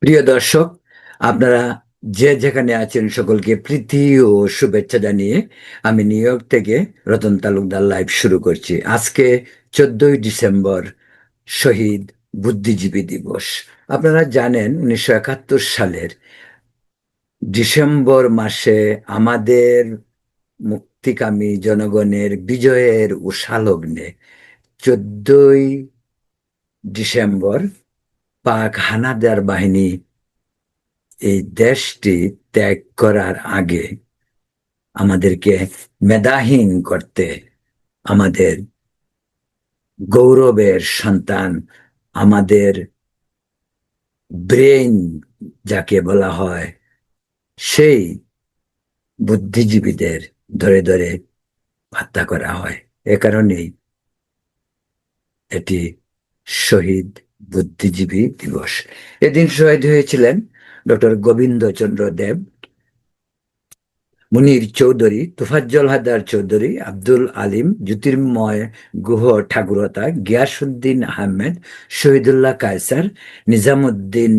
প্রিয় দর্শক, আপনারা যে যেখানে আছেন সকলকে প্রীতি ও শুভেচ্ছা জানিয়ে আমি নিউ ইয়র্ক থেকে রতন তালুকদার লাইভ শুরু করছি। আজকে 14ই ডিসেম্বর, শহীদ বুদ্ধিজীবী দিবস। আপনারা জানেন 1971 সালের ডিসেম্বর মাসে আমাদের মুক্তিকামী জনগণের বিজয়ের উষালগ্নে 14ই ডিসেম্বর পাক হানাদার বাহিনী এই দেশটি ত্যাগ করার আগে আমাদেরকে মেধাহীন করতে, আমাদের গৌরবের সন্তান, আমাদের ব্রেইন যাকে বলা হয়, সেই বুদ্ধিজীবীদের ধরে ধরে হত্যা করা হয়। এ কারণেই এটি শহীদ বুদ্ধিজীবী দিবস। এদিন শহীদ হয়েছিলেন ডক্টর গোবিন্দচন্দ্র দেব, মুনির চৌধুরী, তোফাজ্জল হায়দার চৌধুরী, আব্দুল আলিম, জ্যোতির্ময় গুহ ঠাকুরতা, গিয়াসউদ্দিন আহমেদ, শহীদুল্লাহ কায়সার, নিজামুদ্দিন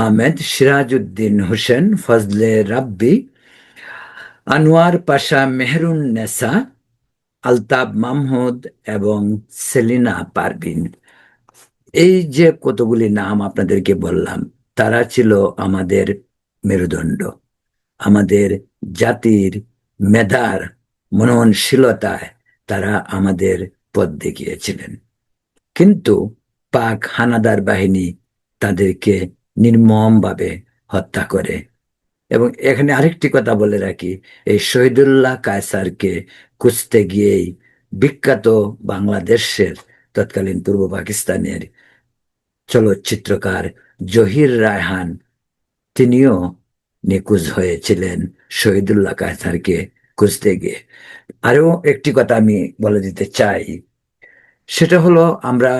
আহমেদ, সিরাজউদ্দিন হোসেন, ফজলে রাব্বি, আনোয়ার পাশা, মেহেরুন নেসা, আলতাব মাহমুদ এবং সেলিনা পারভিন। এই যে কতগুলি নাম আপনাদেরকে বললাম, তারা ছিল আমাদের মেরুদণ্ড, আমাদের জাতির মেধার মননশীলতায় তারা আমাদের পথ দেখিয়েছিলেন। কিন্তু পাক হানাদার বাহিনী তাদেরকে নির্মমভাবে হত্যা করে। এবং এখানে আরেকটি কথা বলে রাখি, এই শহীদুল্লাহ কায়সারকে খুঁজতে গিয়েই বিখ্যাত বাংলাদেশের, তৎকালীন পূর্ব পাকিস্তানের চলচ্চিত্রকার জহির রায়হান, তিনিও নিখোঁজ হয়েছিলেন শহীদুল্লাহ কায়সারকে খুঁজতে গিয়ে। আরো একটি কথা আমি বলে দিতে চাই, সেটা হলো আমরা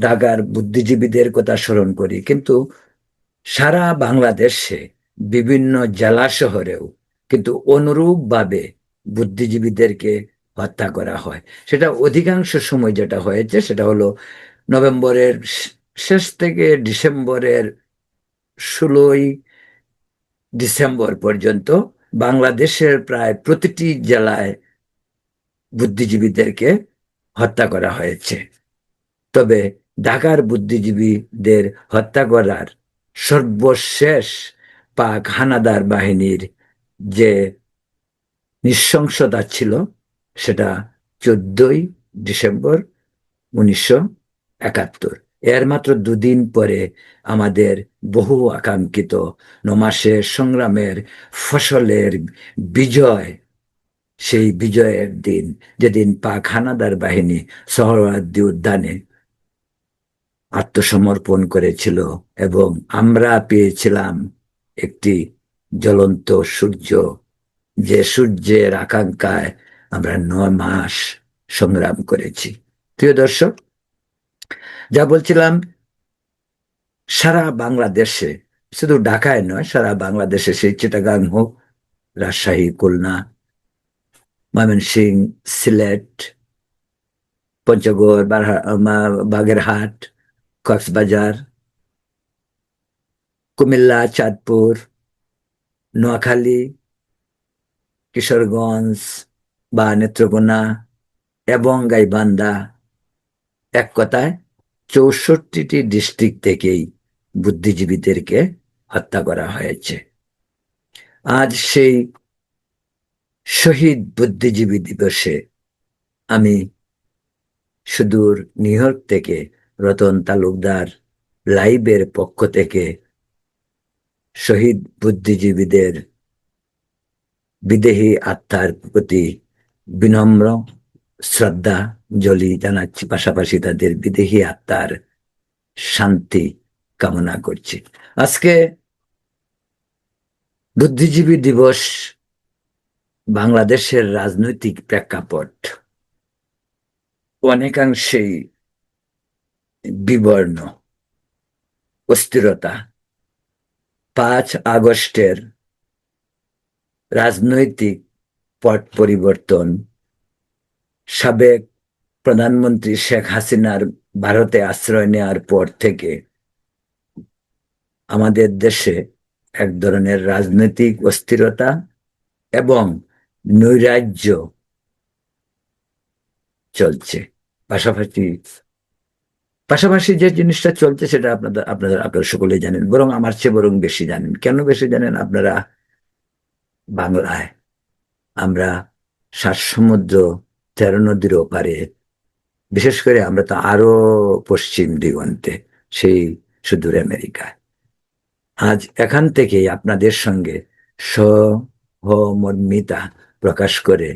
ঢাকার বুদ্ধিজীবীদের কথা স্মরণ করি, কিন্তু সারা বাংলাদেশে বিভিন্ন জেলা শহরেও কিন্তু অনুরূপভাবে বুদ্ধিজীবীদেরকে হত্যা করা হয়। সেটা অধিকাংশ সময় যেটা হয়েছে সেটা হলো নভেম্বরের শেষ থেকে ডিসেম্বরের 16ই ডিসেম্বর পর্যন্ত বাংলাদেশের প্রায় প্রতিটি জেলায় বুদ্ধিজীবীদেরকে হত্যা করা হয়েছে। তবে ঢাকার বুদ্ধিজীবীদের হত্যা করার সর্বশেষ পাক হানাদার বাহিনীর যে নৃশংসতা ছিল, সেটা 14ই ডিসেম্বর 1971। এর মাত্র দুদিন পরে আমাদের বহু আকাঙ্ক্ষিত 9 মাসের সংগ্রামের ফসলের বিজয়, সেই বিজয়ের দিন, যেদিন পাক হানাদার বাহিনী সোহরাওয়ার্দী উদ্যানে আত্মসমর্পণ করেছিল এবং আমরা পেয়েছিলাম একটি জ্বলন্ত সূর্য, যে সূর্যের আকাঙ্ক্ষায় আমরা 9 মাস সংগ্রাম করেছি। প্রিয় দর্শক, যা বলছিলাম, সারা বাংলাদেশে, শুধু ঢাকায় নয়, সারা বাংলাদেশে, সেই চিটাগাং হোক, রাজশাহী, খুলনা, ময়মনসিংহ, সিলেট, পঞ্চগড়, বাগেরহাট, কক্সবাজার, কুমিল্লা, চাঁদপুর, নোয়াখালী, কিশোরগঞ্জ বা নেত্রকোনা এবং গাইবান্ধা, এক কথায় 64টি ডিস্ট্রিক্ট থেকেই বুদ্ধিজীবীদেরকে হত্যা করা হয়েছে। আজ সেই শহীদ বুদ্ধিজীবী দিবসে আমি সুদূর নিউ ইয়র্ক থেকে রতন তালুকদার লাইভের পক্ষ থেকে শহীদ বুদ্ধিজীবীদের বিদেহী আত্মার প্রতি বিনম্র শ্রদ্ধাঞ্জলি জানাচ্ছি, পাশাপাশি তাদের বিদেহী আত্মার শান্তি কামনা করছি। আজকে বুদ্ধিজীবী দিবস বাংলাদেশের রাজনৈতিক প্রেক্ষাপট অনেকাংশেই বিবর্ণ, অস্থিরতা। 5 আগস্টের রাজনৈতিক পট পরিবর্তন, সাবেক প্রধানমন্ত্রী শেখ হাসিনার ভারতে আশ্রয় নেওয়ার পর থেকে আমাদের দেশে এক ধরনের রাজনৈতিক অস্থিরতা এবং নৈরাজ্য চলছে। পাশাপাশি পাশাপাশি যে জিনিসটা চলছে সেটা আপনারা সকলেই জানেন, বরং আমার চেয়ে বরং বেশি জানেন। কেন বেশি জানেন? আপনারা বাংলায় আমরা 7 সমুদ্র 13 নদীর ওপারে, বিশেষ করে আমরা তো আরো পশ্চিম দিগন্তে, সেই সুদূর আমেরিকায়। আজ এখান থেকেই আপনাদের সঙ্গে সহমর্মিতা প্রকাশ করে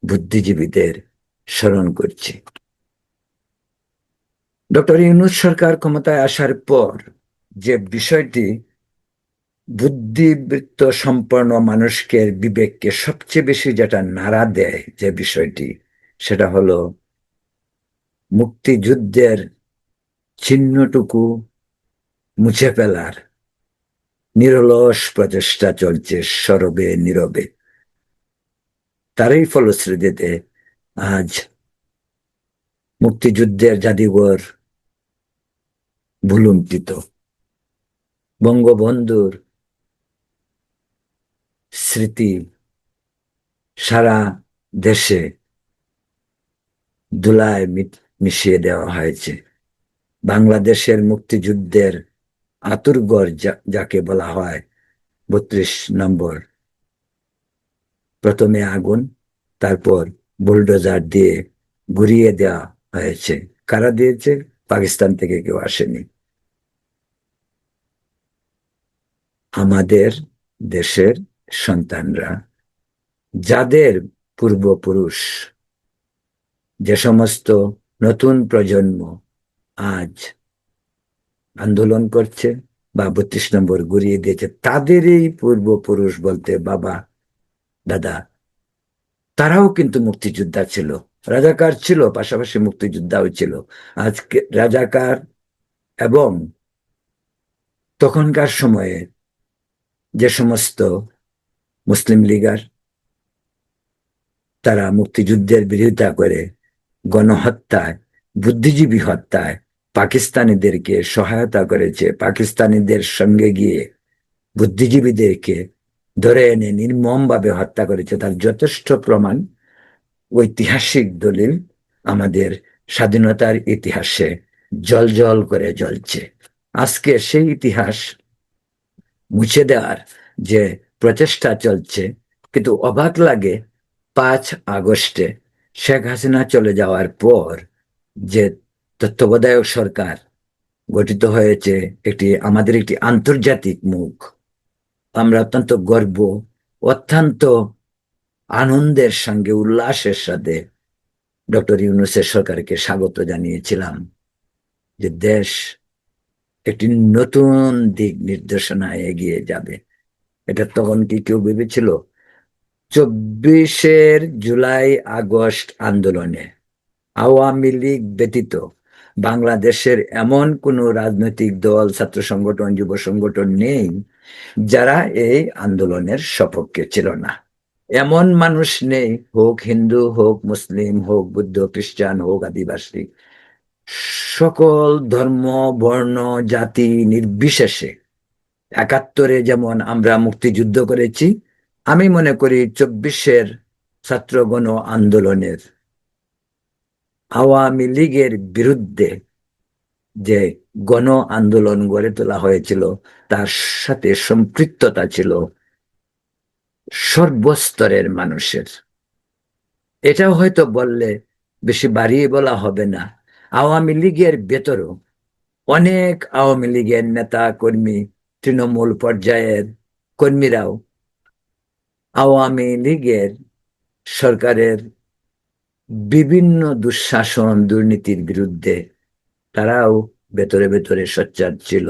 বুদ্ধিজীবীদের স্মরণ করছি। ডক্টর ইউনূস সরকার ক্ষমতায় আসার পর যে বিষয়টি বুদ্ধিবৃত্ত সম্পন্ন মানুষকে, বিবেককে সবচেয়ে বেশি যেটা নাড়া দেয়, যে বিষয়টি, সেটা হলো মুক্তিযুদ্ধের চিহ্নটুকু মুছে ফেলার নিরলস প্রচেষ্টা চলছে সরবে নীরবে। তারই ফলশ্রুতিতে আজ মুক্তিযুদ্ধের জাদুঘর ভুলুণ্ঠিত। বঙ্গবন্ধুর স্মৃতি সারা দেশে ধুলায় মিশিয়ে দেওয়া হয়েছে। বাংলাদেশের মুক্তিযুদ্ধের আতুরঘর যাকে বলা হয়, 32 নম্বর, প্রথমে আগুন, তারপর বুলডোজার দিয়ে ঘুরিয়ে দেওয়া হয়েছে। কারা দিয়েছে? পাকিস্তান থেকে কেউ আসেনি। আমাদের দেশের সন্তানরা, যাদের পূর্বপুরুষ, যে সমস্ত নতুন প্রজন্ম আজ আন্দোলন করছে বা 32 নম্বর ঘুরিয়ে দিয়েছে, তাদেরই পূর্বপুরুষ বলতে বাবা দাদা, তারাও কিন্তু মুক্তিযোদ্ধা ছিল, রাজাকার ছিল, পাশাপাশি মুক্তিযোদ্ধাও ছিল। আজকে রাজাকার এবং তখনকার সময়ে যে সমস্ত মুসলিম লীগার, তারা মুক্তিযুদ্ধের বিরোধিতা করে গণহত্যায়, বুদ্ধিজীবী হত্যায় পাকিস্তানিদেরকে সহায়তা করেছে, পাকিস্তানিদের সঙ্গে গিয়ে বুদ্ধিজীবীদেরকে ধরে এনে নির্মমভাবে হত্যা করেছে, তার যথেষ্ট প্রমাণ, ঐতিহাসিক দলিল আমাদের স্বাধীনতার ইতিহাসে জল করে জ্বলছে। আজকে সেই ইতিহাস মুছে দেওয়ার যে প্রচেষ্টা চলছে, কিন্তু অবাক লাগে 5 আগস্টে শেখ হাসিনা চলে যাওয়ার পর যে তত্ত্বাবধায়ক সরকার গঠিত হয়েছে, আমাদের একটি আন্তর্জাতিক মুখ। আমরা অত্যন্ত গর্ব, অত্যন্ত আনন্দের সঙ্গে, উল্লাসের সাথে ডক্টর ইউনূসের সরকারকে স্বাগত জানিয়েছিলাম, যে দেশ একটি নতুন দিক নির্দেশনায় এগিয়ে যাবে। এটা তখন কি কেউ ভেবেছিল? 24 জুলাই আগস্ট আন্দোলনে আওয়ামী লীগ ব্যতীত বাংলাদেশের এমন কোন রাজনৈতিক দল, ছাত্র সংগঠন, যুব সংগঠন নেই যারা এই আন্দোলনের সপক্ষে ছিল না। এমন মানুষ নেই, হোক হিন্দু, হোক মুসলিম, হোক বুদ্ধ, খ্রিস্টান, হোক আদিবাসী, সকল ধর্ম, বর্ণ, জাতি নির্বিশেষে 71-এ যেমন আমরা মুক্তিযুদ্ধ করেছি, আমি মনে করি 24-এর ছাত্র গণ আন্দোলনের আওয়ামী লীগের বিরুদ্ধে যে গণ আন্দোলন গড়ে তোলা হয়েছিল, তার সাথে সম্পৃক্ততা ছিল সর্বস্তরের মানুষের। এটাও হয়তো বললে বেশি বাড়িয়ে বলা হবে না, আওয়ামী লীগের ভেতরও অনেক আওয়ামী লীগের নেতা কর্মী, তৃণমূল পর্যায়ের কর্মীরাও আওয়ামী লীগের সরকারের বিভিন্ন দুঃশাসন, দুর্নীতির বিরুদ্ধে তারাও ভেতরে ভেতরে সোচ্চার ছিল,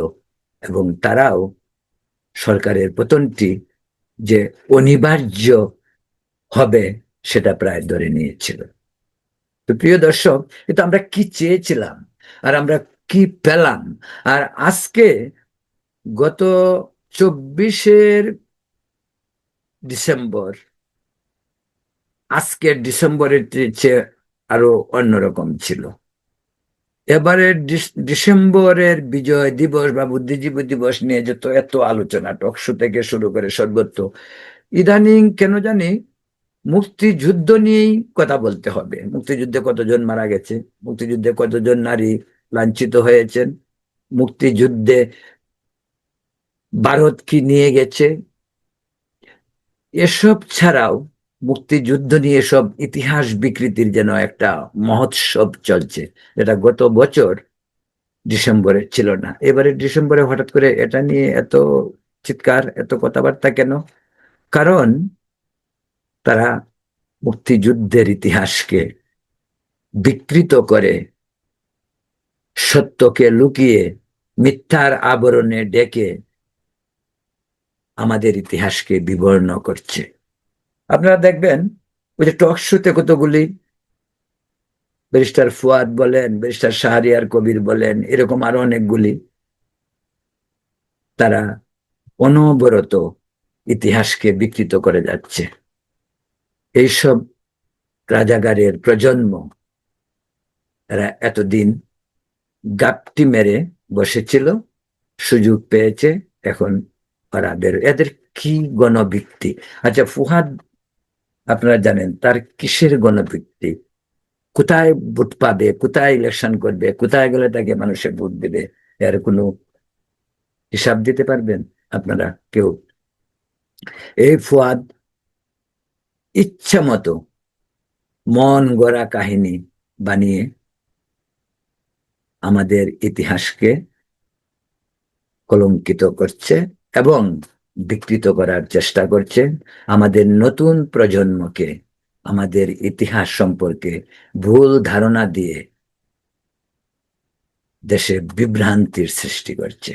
এবং তারাও সরকারের পতনটি যে অনিবার্য হবে সেটা প্রায় ধরে নিয়েছিল। তো প্রিয় দর্শক, কিন্তু আমরা কি চেয়েছিলাম আর আমরা কি পেলাম? আর আজকে গত 24 ডিসেম্বর, আজকের ডিসেম্বরের চেয়ে আরো অন্যরকম ছিল। এবারে ডিসেম্বরের বিজয় দিবস বা বুদ্ধিজীবী দিবস নিয়ে যত এত আলোচনা টকশো থেকে শুরু করে সর্বত্র, ইদানিং কেন জানি মুক্তিযুদ্ধ নিয়েই কথা বলতে হবে। মুক্তিযুদ্ধে কতজন মারা গেছে, মুক্তিযুদ্ধে কতজন নারী লাঞ্ছিত হয়েছেন, মুক্তিযুদ্ধে ভারত কি নিয়ে গেছে, এসব ছাড়াও মুক্তিযুদ্ধ নিয়ে সব ইতিহাস বিকৃতির যেন একটা মহোৎসব চলছে, যেটা গত বছর ডিসেম্বরে ছিল না। এবারে ডিসেম্বরে হঠাৎ করে এটা নিয়ে এত চিৎকার, এত কথাবার্তা কেন? কারণ তারা মুক্তিযুদ্ধের ইতিহাসকে বিকৃত করে, সত্যকে লুকিয়ে, মিথ্যার আবরণে ডেকে আমাদের ইতিহাসকে বিবর্ণ করছে। আপনারা দেখবেন ওই যে টক শোতে কতগুলি ব্যারিস্টার ফুয়াদ বলেন, ব্যারিস্টার শাহরিয়ার কবির বলেন, এরকম আরো অনেকগুলি, তারা অনবরত ইতিহাসকে বিকৃত করে যাচ্ছে। এইসব রাজাগারের প্রজন্ম, এরা এতদিন গাপটি মেরে বসেছিল, সুযোগ পেয়েছে, এখন এদের কি গণভিত্তি? আচ্ছা, ফুহাদ আপনারা জানেন তার কিসের গণভিত্তি? কোথায় ভোট পাবে, কোথায় ইলেকশন করবে, কোথায় গেলে তাকে মানুষের ভোট দেবে, এর কোনো হিসাব দিতে পারবেন আপনারা কেউ? এই ফুয়াদ ইচ্ছা মতো মন গড়া কাহিনী বানিয়ে আমাদের ইতিহাসকে কলঙ্কিত করছে এবং বিকৃত করার চেষ্টা করছে। আমাদের নতুন প্রজন্মকে আমাদের ইতিহাস সম্পর্কে ভুল ধারণা দিয়ে দেশে বিভ্রান্তির সৃষ্টি করছে।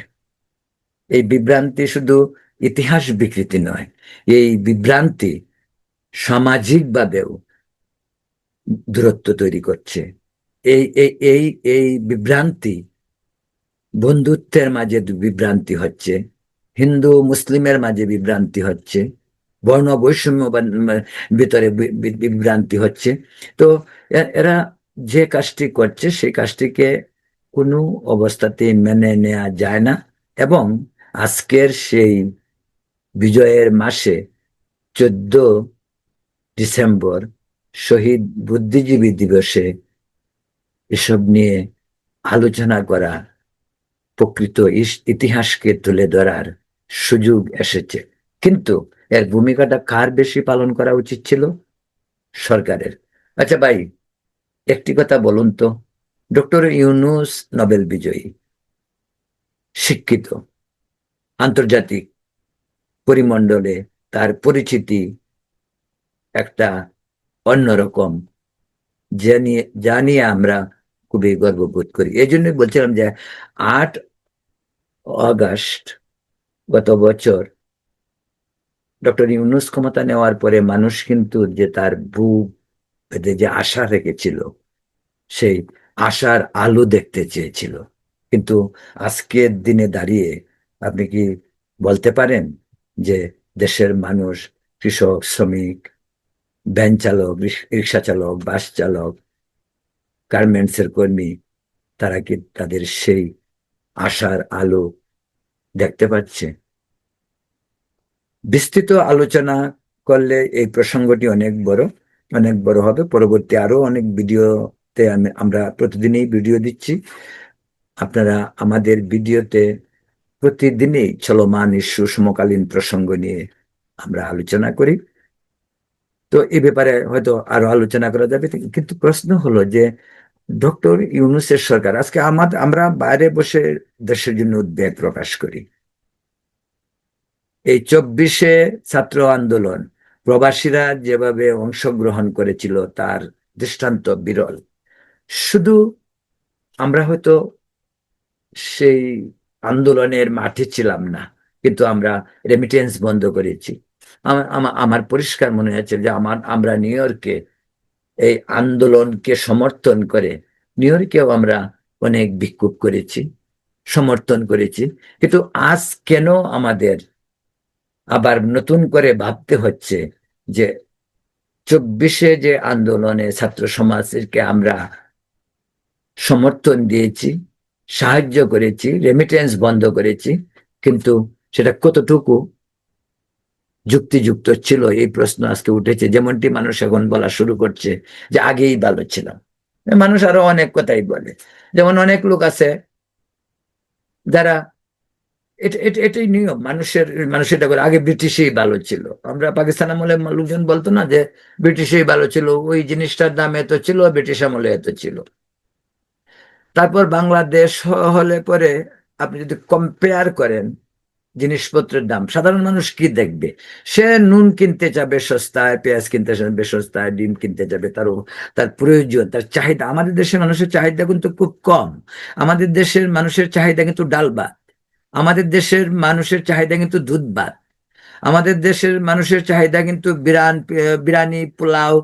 এই বিভ্রান্তি শুধু ইতিহাস বিকৃতি নয়, এই বিভ্রান্তি সামাজিকভাবেও দূরত্ব তৈরি করছে। এই এই এই এই বিভ্রান্তি বন্ধুত্বের মাঝে বিভ্রান্তি হচ্ছে, হিন্দু মুসলিমের মাঝে বিভ্রান্তি হচ্ছে, বর্ণ বৈষম্য ভিতরে বিভ্রান্তি হচ্ছে। তো এরা যে কাজটি করছে সেই কাজটিকে কোনো অবস্থাতে মেনে নেওয়া যায় না। এবং আজকের সেই বিজয়ের মাসে 14 ডিসেম্বর শহীদ বুদ্ধিজীবী দিবসে এসব নিয়ে আলোচনা করা, প্রকৃত ইতিহাসকে তুলে ধরার সুযোগ এসেছে। কিন্তু এর ভূমিকাটা কার বেশি পালন করা উচিত ছিল? সরকারের। আচ্ছা ভাই, একটি কথা বলুন তো, ডক্টর ইউনূস নোবেল বিজয়ী, শিক্ষিত, আন্তর্জাতিক পরিমণ্ডলে তার পরিচিতি একটা অন্যরকম, যা নিয়ে আমরা খুবই গর্ববোধ করি। এই জন্য বলছিলাম যে 8 আগস্ট গত বছর ডক্টর ইউনূস ক্ষমতা নেওয়ার পরে মানুষ কিন্তু যে তার বুক পেতে যে আশা রেখেছিল, সেই আশার আলো দেখতে চেয়েছিল। কিন্তু আজকের দিনে দাঁড়িয়ে আপনি কি বলতে পারেন যে দেশের মানুষ, কৃষক, শ্রমিক, ভ্যান চালক, রিক্সা চালক, বাস চালক, গার্মেন্টসের কর্মী, তারা কি তাদের সেই আশার আলো দেখতে পাচ্ছে? বিস্তৃত আলোচনা করলে এই প্রসঙ্গটি অনেক বড় হবে। পরবর্তী আরো অনেক ভিডিওতে আমরা প্রতিদিনই ভিডিও দিচ্ছি। আপনারা আমাদের ভিডিওতে প্রতিদিনই চলমান ইস্যু, সমকালীন প্রসঙ্গ নিয়ে আমরা আলোচনা করি। তো এই ব্যাপারে হয়তো আরো আলোচনা করা যাবে। কিন্তু প্রশ্ন হলো যে ডক্টর ইউনূসের সরকার, আজকে আমরা বাইরে বসে দেশের জন্য উদ্বেগ প্রকাশ করি। এই 24শে ছাত্র আন্দোলন, প্রবাসীরা যেভাবে অংশগ্রহণ করেছিল তার দৃষ্টান্ত বিরল। শুধু আমরা হয়তো সেই আন্দোলনের মাঠে ছিলাম না, কিন্তু আমরা রেমিটেন্স বন্ধ করেছি। আমার পরিষ্কার মনে হচ্ছে যে আমরা নিউ ইয়র্কে এই আন্দোলনকে সমর্থন করে নিউ ইয়র্কেও আমরা অনেক বিক্ষোভ করেছি, সমর্থন করেছি। কিন্তু আজ কেন আমাদের আবার নতুন করে ভাবতে হচ্ছে যে 24শে যে আন্দোলনে ছাত্র সমাজকে আমরা সমর্থন দিয়েছি, সাহায্য করেছি, রেমিটেন্স বন্ধ করেছি, কিন্তু সেটা কতটুকু যুক্তিযুক্ত ছিল এই প্রশ্ন আজকে উঠেছে। যেমনটি মানুষ এখন বলা শুরু করছে যে আগেই ভালো ছিলাম। মানুষ আরো অনেক কথাই বলে। যেমন অনেক লোক আছে যারা এটাই নিয়ম মানুষের, মানুষ এটা করে আগে ব্রিটিশই ভালো ছিল। আমরা পাকিস্তান আমলে লোকজন বলতো না যে ব্রিটিশই ভালো ছিল, ওই জিনিসটার দাম এত ছিল, ব্রিটিশ আমলে এত ছিল। তারপর বাংলাদেশ হলে পরে আপনি যদি কম্পেয়ার করেন জিনিসপত্রের দাম, সাধারণ মানুষ কি দেখবে? সে নুন কিনতে যাবে সস্তায়, পেঁয়াজ কিনতে যাবে সস্তায়, ডিম কিনতে যাবে, তার প্রয়োজন, তার চাহিদা। আমাদের দেশের মানুষের চাহিদা কিন্তু খুব কম। আমাদের দেশের মানুষের চাহিদা কিন্তু ডাল ভাত, আমাদের দেশের মানুষের চাহিদা কিন্তু দুধ ভাত, আমাদের দেশের মানুষের চাহিদা কিন্তু বিরিয়ানি, পোলাও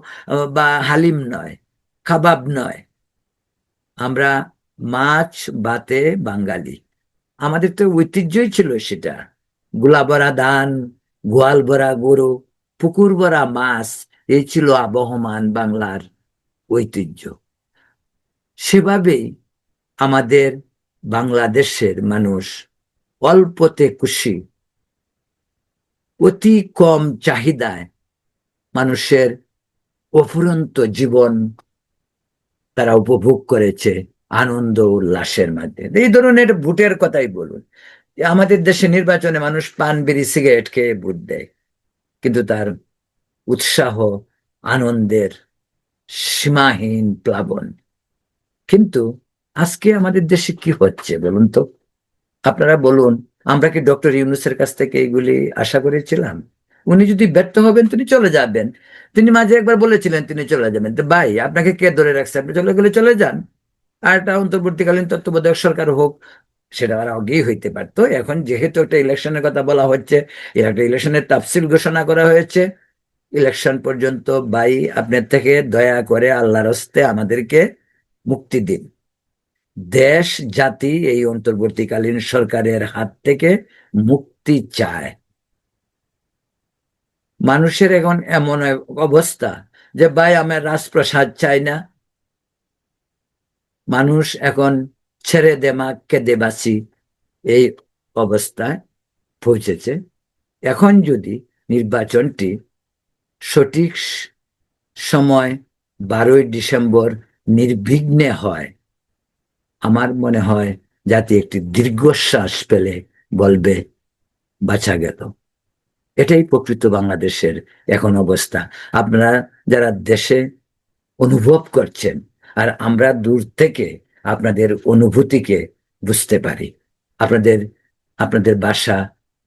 বা হালিম নয়, কাবাব নয়। আমরা মাছ ভাতে বাঙালি, আমাদের তো ঐতিহ্যই ছিল সেটা। গোলা ভরা ধান, গোয়াল ভরা গরু, পুকুর ভরা মাছ, এই ছিল আবহমান বাংলার ঐতিহ্য। সেভাবেই আমাদের বাংলাদেশের মানুষ অল্পতে খুশি, অতি কম চাহিদায় মানুষের অফুরন্ত জীবন তারা উপভোগ করেছে আনন্দ উল্লাসের মধ্যে। এই ধরনের ভোটের কথাই বলুন, আমাদের দেশে নির্বাচনে মানুষ পান বিড়ি সিগারেট খেয়ে ভোট দেয়, কিন্তু তার উৎসাহ, আনন্দের সীমাহীন প্লাবন। কিন্তু আজকে আমাদের দেশে কি হচ্ছে বলুন তো? আপনারা বলুন, আমরা কি ডক্টর ইউনূসের কাছ থেকে এগুলি আশা করেছিলাম? উনি যদি ব্যর্থ হবেন তিনি চলে যাবেন। তিনি মাঝে একবার বলেছিলেন তিনি চলে যাবেন, তো ভাই আপনাকে কে ধরে রাখছে? আপনি চলে গেলে চলে যান, আর একটা অন্তর্বর্তীকালীন তত্ত্বাবধায়ক সরকার হোক। সেটা আর আগেই হইতে পারতো। এখন যেহেতু একটা ইলেকশনের কথা বলা হচ্ছে, এর একটা ইলেকশনের তাফসিল ঘোষণা করা হয়েছে, ইলেকশন পর্যন্ত ভাই আপনার থেকে দয়া করে আল্লাহর হস্তে আমাদেরকে মুক্তি দিন। দেশ জাতি এই অন্তর্বর্তীকালীন সরকারের হাত থেকে মুক্তি চায়। মানুষের এখন এমন অবস্থা যে ভাই আমার রাজপ্রাসাদ চাই না, মানুষ এখন ছেড়ে দে মা কেঁদে বাঁচি, এই অবস্থায় পৌঁছেছে। এখন যদি নির্বাচনটি সঠিক সময় 12ই ডিসেম্বর নির্বিঘ্নে হয়, আমার মনে হয় জাতি একটি দীর্ঘশ্বাস ফেলে বলবে বাঁচা গেল। এটাই প্রকৃত বাংলাদেশের এখন অবস্থা। আপনারা যারা দেশে অনুভব করছেন, আর আমরা দূর থেকে আপনাদের অনুভূতিকে বুঝতে পারি। আপনাদের আপনাদের ভাষা,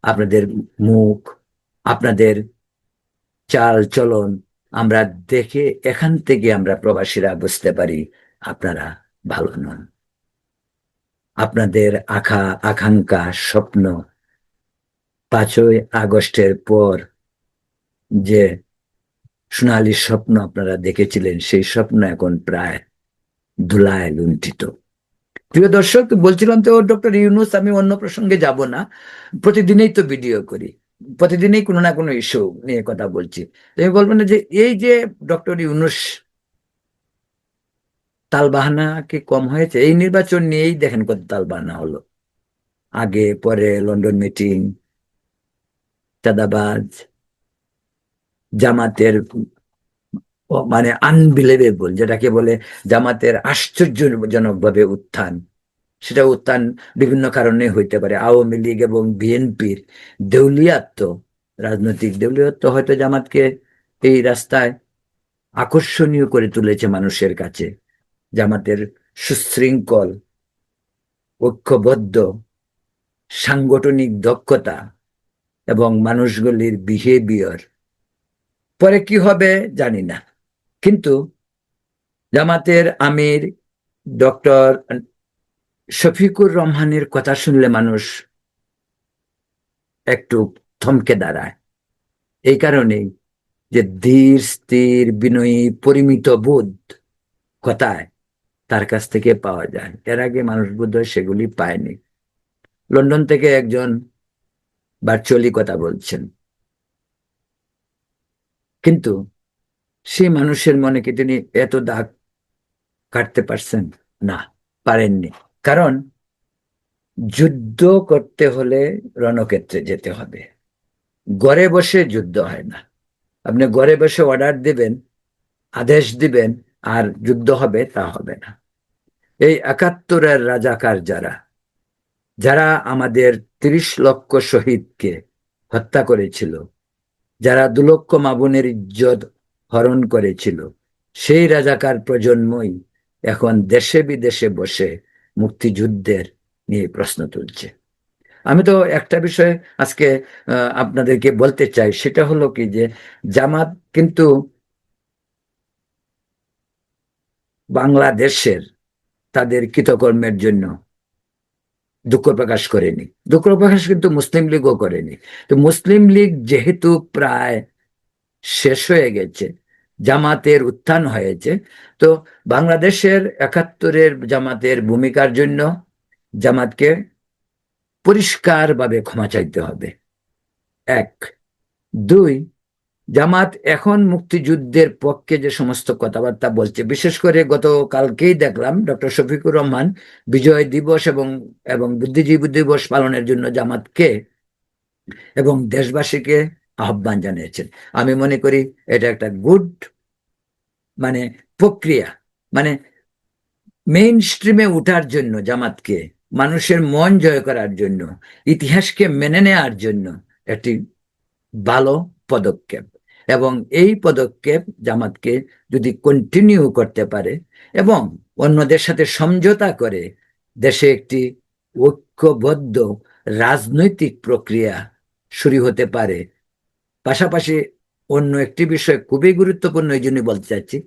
আপনাদের মুখ, আপনাদের চাল চলন আমরা দেখে, এখান থেকে আমরা প্রবাসীরা বুঝতে পারি আপনারা ভালো নন। আপনাদের আকাঙ্ক্ষা, স্বপ্ন 5ই আগস্টের পর যে সোনালী স্বপ্ন আপনারা দেখেছিলেন, সেই স্বপ্ন এখন প্রায় ধুলায় লুণ্ঠিত। প্রিয় দর্শক, বলছিলাম তো ডক্টর ইউনূস, আমি অন্য প্রসঙ্গে যাব না। প্রতিদিনই তো ভিডিও করি, প্রতিদিনই কোনো না কোনো ইস্যু নিয়ে কথা বলছি। তুমি বলবেন না যে এই যে ডক্টর ইউনূস তালবাহানা কি কম হয়েছে? এই নির্বাচন নিয়েই দেখেন কত তালবাহানা হলো, আগে পরে লন্ডন মিটিং, চাঁদাবাজ, জামাতের মানে আনবিলিভেবল, যেটাকে বলে জামাতের আশ্চর্যজনক ভাবে উত্থান। সেটা উত্থান বিভিন্ন কারণে হইতে পারে। আওয়ামী লীগ এবং বিএনপির দেউলিয়াত্ব, রাজনৈতিক দেউলিয়াত্ব হয়তো জামাতকে এই রাস্তায় আকর্ষণীয় করে তুলেছে মানুষের কাছে। জামাতের সুশৃঙ্খল, ঐক্যবদ্ধ সাংগঠনিক দক্ষতা এবং মানুষগুলির বিহেভিয়ার, পরে কি হবে জানি না। কিন্তু জামাতের আমির ডক্টর শফিকুর রহমানের কথা শুনলে মানুষ একটু থমকে দাঁড়ায়। এই কারণেই যে ধীর স্থির বিনয়ী পরিমিত বোধ কথায় তার কাছ থেকে পাওয়া যায়, এর আগে মানুষ বোধহয় সেগুলি পায়নি। লন্ডন থেকে একজন ভার্চুয়ালি কথা বলছেন, কিন্তু সেই মানুষের মনে কি তিনি এত দাগ কাটতে পারছেন? না, পারেননি। কারণ যুদ্ধ করতে হলে রণক্ষেত্রে যেতে হবে, ঘরে বসে যুদ্ধ হয় না। আপনি ঘরে বসে অর্ডার দিবেন, আদেশ দিবেন, আর যুদ্ধ হবে, তা হবে না। এই ৭১-এর রাজাকার যারা যারা আমাদের ৩০ লক্ষ শহীদকে হত্যা করেছিল, যারা ২ লক্ষ মা বোনের ইজ্জত হরণ করেছিল, সেই রাজাকার প্রজন্মই এখন দেশে বিদেশে বসে মুক্তিযুদ্ধের নিয়ে প্রশ্ন তুলছে। আমি তো একটা বিষয় আজকে আপনাদেরকে বলতে চাই, সেটা হলো কি যে জামাত কিন্তু বাংলাদেশের তাদের কৃতকর্মের জন্য দুঃখ প্রকাশ করেনি। দুঃখ প্রকাশ কিন্তু মুসলিম লীগও করেনি। তো মুসলিম লীগ যেহেতু প্রায় শেষ হয়ে গেছে, জামাতের উত্থান হয়েছে, তো বাংলাদেশের ৭১-এর জামাতের ভূমিকার জন্য জামাতকে পরিষ্কারভাবে ক্ষমা চাইতে হবে, এক। দুই, জামাত এখন মুক্তিযুদ্ধের পক্ষে যে সমস্ত কথাবার্তা বলছে, বিশেষ করে গতকালকেই দেখলাম ডক্টর শফিকুর রহমান বিজয় দিবস এবং এবং বুদ্ধিজীবী দিবস পালনের জন্য জামাতকে এবং দেশবাসীকে আহ্বান জানিয়েছেন। আমি মনে করি এটা একটা গুড মানে প্রক্রিয়া, মানে মেইন স্ট্রিমে উঠার জন্য, জামাতকে মানুষের মন জয় করার জন্য, ইতিহাসকে মেনে নেওয়ার জন্য একটি ভালো পদক্ষেপ। এবং এই পদক্ষেপ জামাতকে যদি কন্টিনিউ করতে পারে এবং অন্যদের সাথে সমঝোতা করে দেশে একটি ঐক্যবদ্ধ রাজনৈতিক প্রক্রিয়া শুরু হতে পারে। পাশাপাশি অন্য একটি বিষয় খুবই গুরুত্বপূর্ণ, এই জন্য বলতে চাচ্ছি,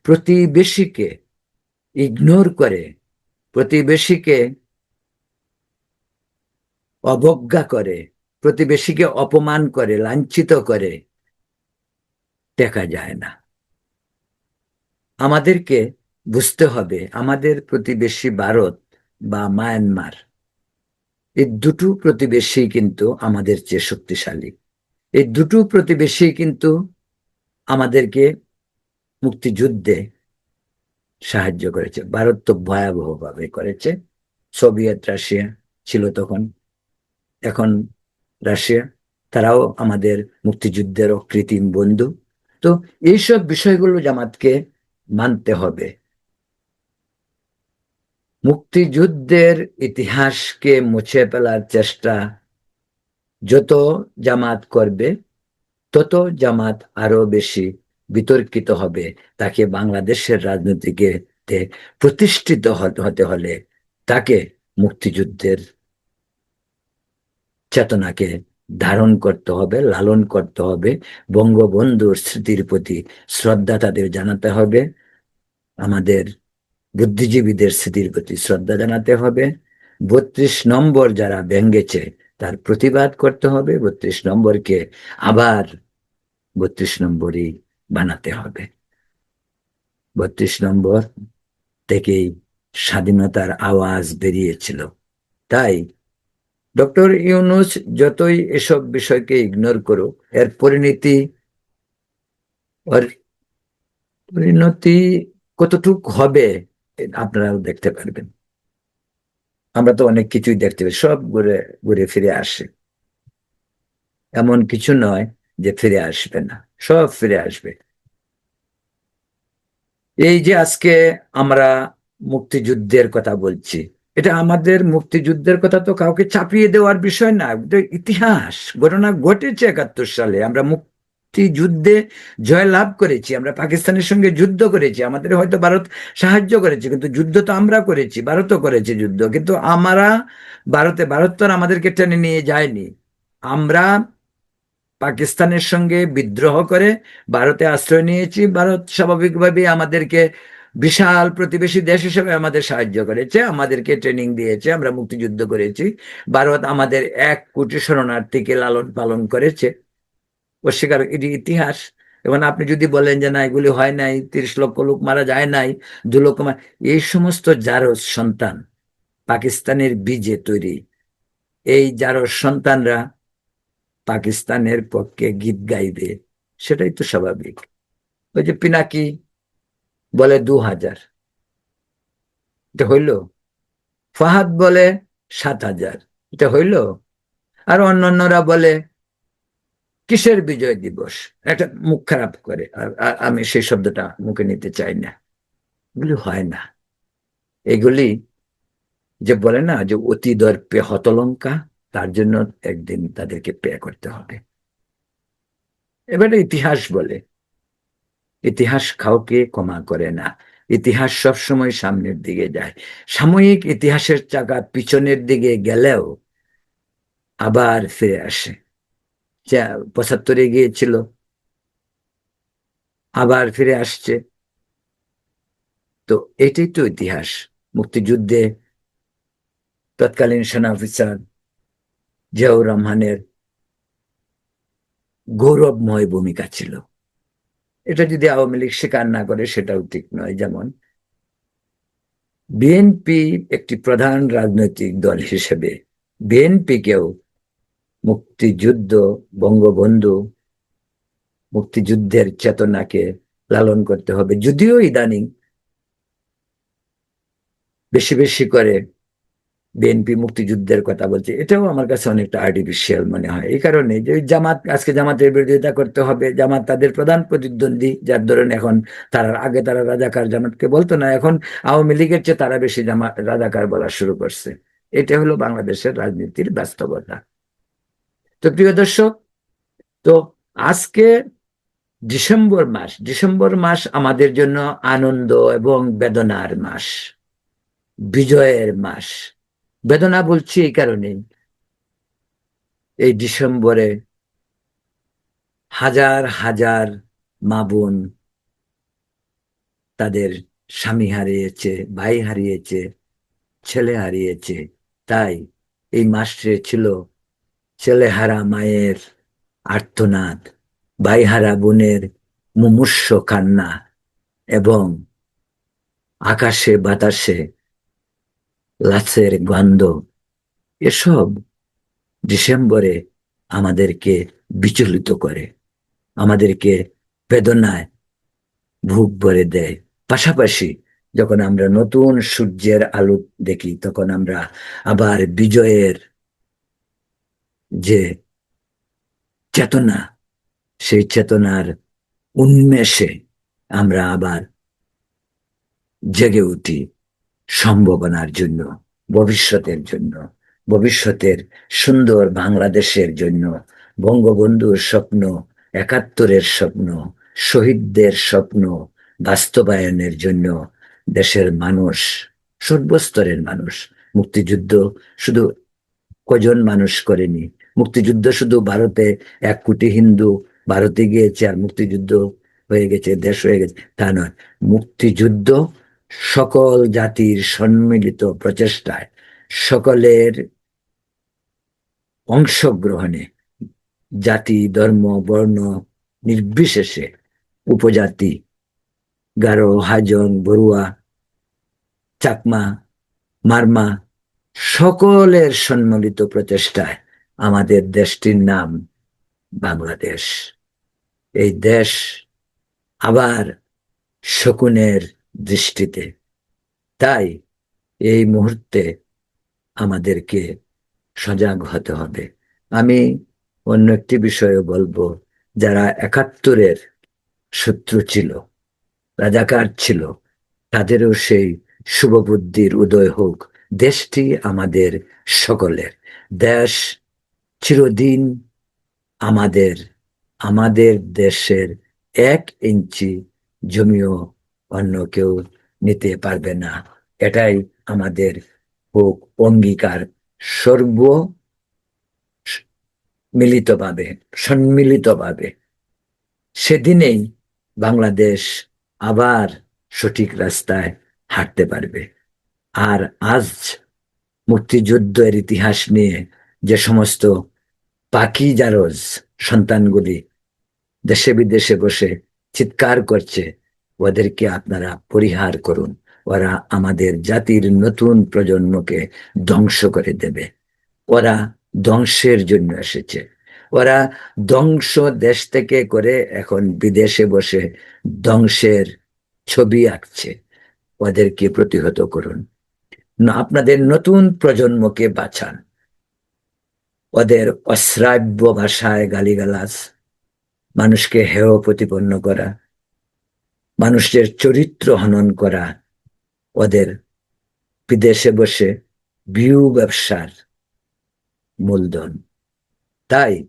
প্রতিবেশীকে ইগনোর করে, প্রতিবেশীকে অবজ্ঞা করে, প্রতিবেশীকে অপমান করে, লাঞ্ছিত করে দেখা যায় না। আমাদেরকে বুঝতে হবে আমাদের প্রতিবেশী ভারত বা মায়ানমার, এই দুটো প্রতিবেশী কিন্তু আমাদের চেয়ে শক্তিশালী। এই দুটো প্রতিবেশী কিন্তু আমাদেরকে মুক্তিযুদ্ধে সাহায্য করেছে। ভারত তো ভয়াবহভাবে করেছে, সোভিয়েত রাশিয়া ছিল তখন, এখন রাশিয়া, তারাও আমাদের মুক্তিযুদ্ধের অকৃত্রিম বন্ধু। তো এইসব বিষয়গুলো জামাতকে মানতে হবে। মুক্তিযুদ্ধের ইতিহাসকে মুছে ফেলার চেষ্টা যত জামাত করবে, তত জামাত আরো বেশি বিতর্কিত হবে। তাকে বাংলাদেশের রাজনীতিকে প্রতিষ্ঠিত হতে হলে তাকে মুক্তিযুদ্ধের চেতনাকে ধারণ করতে হবে, লালন করতে হবে, বঙ্গবন্ধুর স্মৃতির প্রতি শ্রদ্ধা তাদের জানাতে হবে, আমাদের বুদ্ধিজীবীদের স্মৃতির প্রতি শ্রদ্ধা জানাতে হবে। ৩২ নম্বর যারা ভেঙ্গেছে তার প্রতিবাদ করতে হবে, ৩২ নম্বরকে আবার ৩২ নম্বরই বানাতে হবে। ৩২ নম্বর থেকেই স্বাধীনতার আওয়াজ বেরিয়েছিল। তাই ডক্টর ইউনূস যতই এসব বিষয়কে ইগনোর করুক, এর পরিণতি কতটুক হবে আপনারাও দেখতে পারবেন। আমরা তো অনেক কিছুই দেখতে পাই, সব ঘুরে ঘুরে ফিরে আসে, এমন কিছু নয় যে ফিরে আসবে না, সব ফিরে আসবে। এই যে আজকে আমরা মুক্তিযুদ্ধের কথা বলছি, এটা আমাদের মুক্তিযুদ্ধের কথা তো কাউকে চাপিয়ে দেওয়ার বিষয় না, এটা ইতিহাস, ঘটনা ঘটেছে। ৭১ সালে আমরা মুক্তিযুদ্ধে জয়লাভ করেছি, আমরা পাকিস্তানের সঙ্গে যুদ্ধ করেছি। আমাদের হয়তো ভারত সাহায্য করেছে, কিন্তু যুদ্ধ তো আমরা করেছি, ভারতও করেছে যুদ্ধ, কিন্তু ভারত তো আর আমাদেরকে টেনে নিয়ে যায়নি। আমরা পাকিস্তানের সঙ্গে বিদ্রোহ করে ভারতে আশ্রয় নিয়েছি। ভারত স্বাভাবিকভাবে আমাদেরকে বিশাল প্রতিবেশী দেশ হিসেবে আমাদের সাহায্য করেছে, আমাদেরকে ট্রেনিং দিয়েছে, আমরা মুক্তিযুদ্ধ করেছি। ভারত আমাদের ১ কোটি শরণার্থীকে লালন পালন করেছে, অস্বীকার, এটি ইতিহাস। এবং আপনি যদি বলেন যে না এগুলি হয় নাই, ৩০ লক্ষ লোক মারা যায় নাই, ২ লক্ষ এই সমস্ত জারজ সন্তান পাকিস্তানের বীজে তৈরি, এই জারজ সন্তানরা পাকিস্তানের পক্ষে গীত গাইবে, সেটাই তো স্বাভাবিক। ওই যে পিনাকি বলে ২০০০, এটা হইল? ফাহাদ বলে 7,000, এটা হইল? আর অন্যান্যরা বলে কিসের বিজয় দিবস, একটা মুখ খারাপ করে। আর আমি সেই শব্দটা মুখে নিতে চাই না। এগুলি হয় না। এগুলি যে বলে না যে অতি দর্পে হতলঙ্কা, তার জন্য একদিন তাদেরকে পে করতে হবে। এবারে ইতিহাস বলে, ইতিহাস কাউকে ক্ষমা করে না। ইতিহাস সবসময় সামনের দিকে যায়। সাময়িক ইতিহাসের চাকা পিছনের দিকে গেলেও আবার ফিরে আসে। 75-এ গিয়েছিল, আবার ফিরে আসছে। তো এটাই তো ইতিহাস। মুক্তিযুদ্ধে তৎকালীন সেনা অফিসার জিয়াউর রহমানের গৌরবময় ভূমিকা ছিল। এটা যদি আওয়ামী লীগ স্বীকার না করে সেটাও ঠিক নয়। যেমন বিএনপি একটি প্রধান রাজনৈতিক দল হিসেবে বিএনপিকেও মুক্তিযুদ্ধ, বঙ্গবন্ধু, মুক্তিযুদ্ধের চেতনাকে লালন করতে হবে। যদিও ইদানিং বেশি বেশি করে বিএনপি মুক্তিযুদ্ধের কথা বলছে, এটাও আমার কাছে অনেকটা আর্টিফিশিয়াল মনে হয়। এই কারণে যে জামাত, আজকে জামাতের বিরোধিতা করতে হবে। জামাত তাদের প্রধান প্রতিদ্বন্দ্বী, যার ধরেন এখন তারা, আগে তারা রাজাকার জামাতকে বলতো না, এখন আওয়ামী লীগের চেয়ে তারা বেশি জামাত রাজাকার বলা শুরু করছে। এটা হলো বাংলাদেশের রাজনীতির বাস্তবতা। তো প্রিয় দর্শক, তো আজকে ডিসেম্বর মাস, ডিসেম্বর মাস আমাদের জন্য আনন্দ এবং বেদনার মাস, বিজয়ের মাস। বেদনা বলছি এই কারণে, এই ডিসেম্বরে হাজার হাজার মা বোন তাদের স্বামী হারিয়েছে, ভাই হারিয়েছে, ছেলে হারিয়েছে। তাই এই মাসে ছিল ছেলেহারা মায়ের আর্তনাদ, ভাইহারা বোনের মুমূর্ষ কান্না, এবং আকাশে বাতাসে লাশের গন্ধ। এসব ডিসেম্বরে আমাদেরকে বিচলিত করে, আমাদেরকে বেদনায় বুক ভরে দেয়। পাশাপাশি যখন আমরা নতুন সূর্যের আলো দেখি, তখন আমরা আবার বিজয়ের যে চেতনা, সেই চেতনার উন্মেষে আমরা আবার জেগে উঠি সম্ভাবনার জন্য, ভবিষ্যতের জন্য, ভবিষ্যতের সুন্দর বাংলাদেশের জন্য, বঙ্গবন্ধুর স্বপ্ন, 71-এর স্বপ্ন, শহীদদের স্বপ্ন বাস্তবায়নের জন্য। দেশের মানুষ, সর্বস্তরের মানুষ, মুক্তিযুদ্ধ শুধু কজন মানুষ করেনি। মুক্তিযুদ্ধ শুধু ভারতে 1 কোটি হিন্দু ভারতে গিয়েছে আর মুক্তিযুদ্ধ হয়ে গেছে, দেশ হয়ে গেছে, তা নয়। মুক্তিযুদ্ধ সকল জাতির সম্মিলিত প্রচেষ্টায়, সকলের অংশগ্রহণে, জাতি, ধর্ম, বর্ণ নির্বিশেষে, উপজাতি, গারো, হাজং, বড়ুয়া, চাকমা, মারমা, সকলের সম্মিলিত প্রচেষ্টায় আমাদের দেশটির নাম বাংলাদেশ। এই দেশ আবার শকুনের দৃষ্টিতে। তাই এই মুহূর্তে আমাদেরকে সজাগ হতে হবে। আমি অন্য একটি বিষয়ে বলবো, যারা 71-এর শত্রু ছিল, রাজাকার ছিল, তাদেরও সেই শুভবুদ্ধির উদয় হোক। দেশটি আমাদের সকলের দেশ, চিরদিন আমাদের। আমাদের দেশের 1 ইঞ্চি জমিও অন্য কেউ নিতে পারবে না। এটাই আমাদের হোক অঙ্গীকার, সর্ব মিলিতভাবে, সম্মিলিতভাবে। সেদিনেই বাংলাদেশ আবার সঠিক রাস্তায় হাঁটতে পারবে। আর আজ মুক্তিযুদ্ধের ইতিহাস নিয়ে যে সমস্ত পাখি জারজ সন্তানগুলি দেশে বিদেশে বসে চিৎকার করছে, ওদেরকে আপনারা পরিহার করুন। ওরা আমাদের জাতির নতুন প্রজন্মকে ধ্বংস করে দেবে। ওরা ধ্বংসের জন্য এসেছে। ওরা ধ্বংস দেশ থেকে করে এখন বিদেশে বসে ধ্বংসের ছবি আঁকছে। ওদেরকে প্রতিহত করুন। আপনাদের নতুন প্রজন্মকে বাঁচান। ওদের অশ্রাব্য ভাষায় গালিগালাজ, মানুষকে হেয় প্রতিপন্ন করা, মানুষের চরিত্র হনন করা ওদের বিদেশে বসে ভিউ ব্যবসার মূলধন। তাই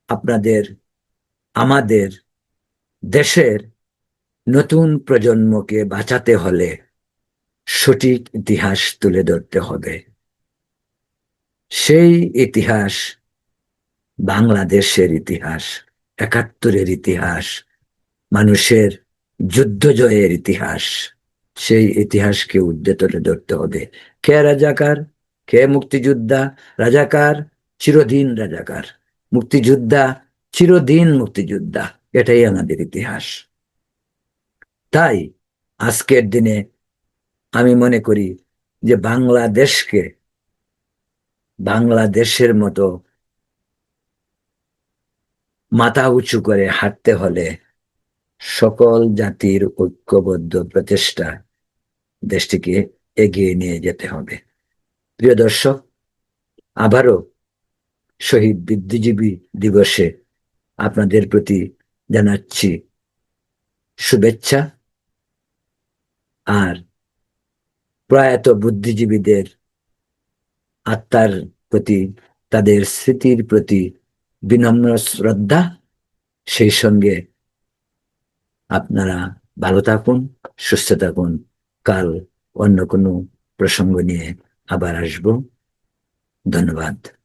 আপনাদের, আমাদের দেশের নতুন প্রজন্মকে বাঁচাতে হলে সঠিক ইতিহাস তুলে ধরতে হবে। সেই ইতিহাস বাংলাদেশের ইতিহাস, ৭১-এর ইতিহাস, মানুষের যুদ্ধ জয়ের ইতিহাস। সেই ইতিহাসকে উর্ধে তুলে ধরতে হবে। কে রাজাকার, কে মুক্তিযোদ্ধা? রাজাকার চিরদিন রাজাকার, মুক্তিযোদ্ধা চিরদিন মুক্তিযোদ্ধা। এটাই আমাদের ইতিহাস। তাই আজকের দিনে আমি মনে করি যে বাংলাদেশের মতো মাথা উঁচু করে হাঁটতে হলে সকল জাতির ঐক্যবদ্ধ প্রচেষ্টা দেশটিকে এগিয়ে নিয়ে যেতে হবে। প্রিয় দর্শক, আবারও শহীদ বুদ্ধিজীবী দিবসে আপনাদের প্রতি জানাচ্ছি শুভেচ্ছা। আর প্রয়াত বুদ্ধিজীবীদের আত্মার প্রতি, তাদের স্মৃতির প্রতি বিনম্র শ্রদ্ধা। সেই সঙ্গে আপনারা ভালো থাকুন, সুস্থ থাকুন। কাল অন্য কোনো প্রসঙ্গ নিয়ে আবার আসব। ধন্যবাদ।